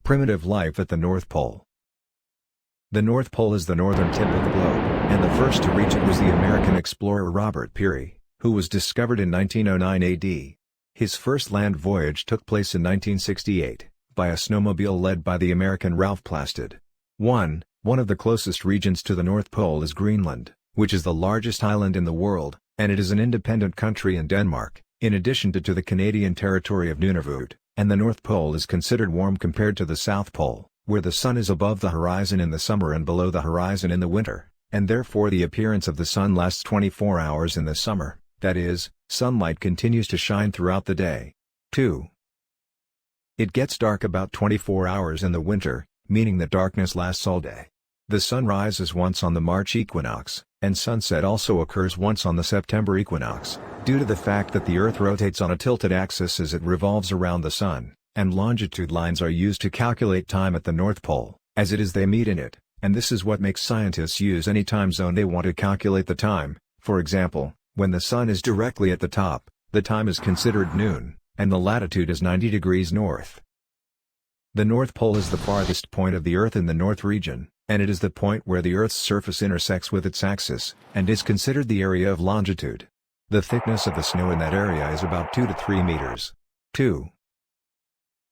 Primitive life at the North Pole. The North Pole is the northern tip of the globe, and the first to reach it was the American explorer Robert Peary, who was discovered in 1909 AD. His first land voyage took place in 1968, by a snowmobile led by the American Ralph Plastid. One of the closest regions to the North Pole is Greenland, which is the largest island in the world, and it is an independent country in Denmark, in addition to the Canadian territory of Nunavut, and the North Pole is considered warm compared to the South Pole, where the sun is above the horizon in the summer and below the horizon in the winter, and therefore the appearance of the sun lasts 24 hours in the summer, that is, sunlight continues to shine throughout the day. 2. It gets dark about 24 hours in the winter, meaning that darkness lasts all day. The sun rises once on the March equinox, and sunset also occurs once on the September equinox, due to the fact that the Earth rotates on a tilted axis as it revolves around the sun, and longitude lines are used to calculate time at the North Pole, as it is they meet in it, and this is what makes scientists use any time zone they want to calculate the time. For example, when the sun is directly at the top, the time is considered noon, and the latitude is 90 degrees north. The North Pole is the farthest point of the Earth in the North region, and it is the point where the Earth's surface intersects with its axis, and is considered the area of longitude. The thickness of the snow in that area is about 2 to 3 meters. 2.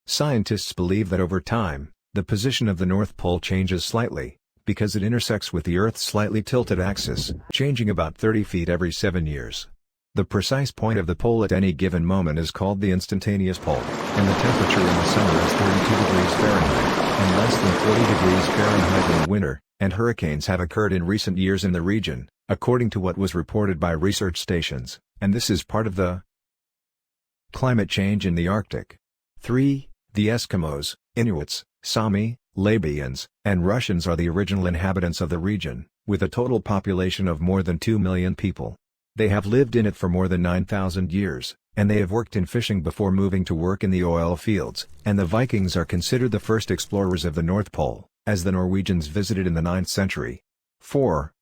Scientists believe that over time, the position of the North Pole changes slightly, because it intersects with the Earth's slightly tilted axis, changing about 30 feet every 7 years. The precise point of the pole at any given moment is called the instantaneous pole, and the temperature in the summer is 32 degrees Fahrenheit, and less than 40 degrees Fahrenheit in the winter, and hurricanes have occurred in recent years in the region, according to what was reported by research stations, and this is part of the climate change in the Arctic. 3. The Eskimos, Inuits, Sami, Labians, and Russians are the original inhabitants of the region, with a total population of more than 2 million people. They have lived in it for more than 9,000 years, and they have worked in fishing before moving to work in the oil fields, and the Vikings are considered the first explorers of the North Pole, as the Norwegians visited in the 9th century. 4.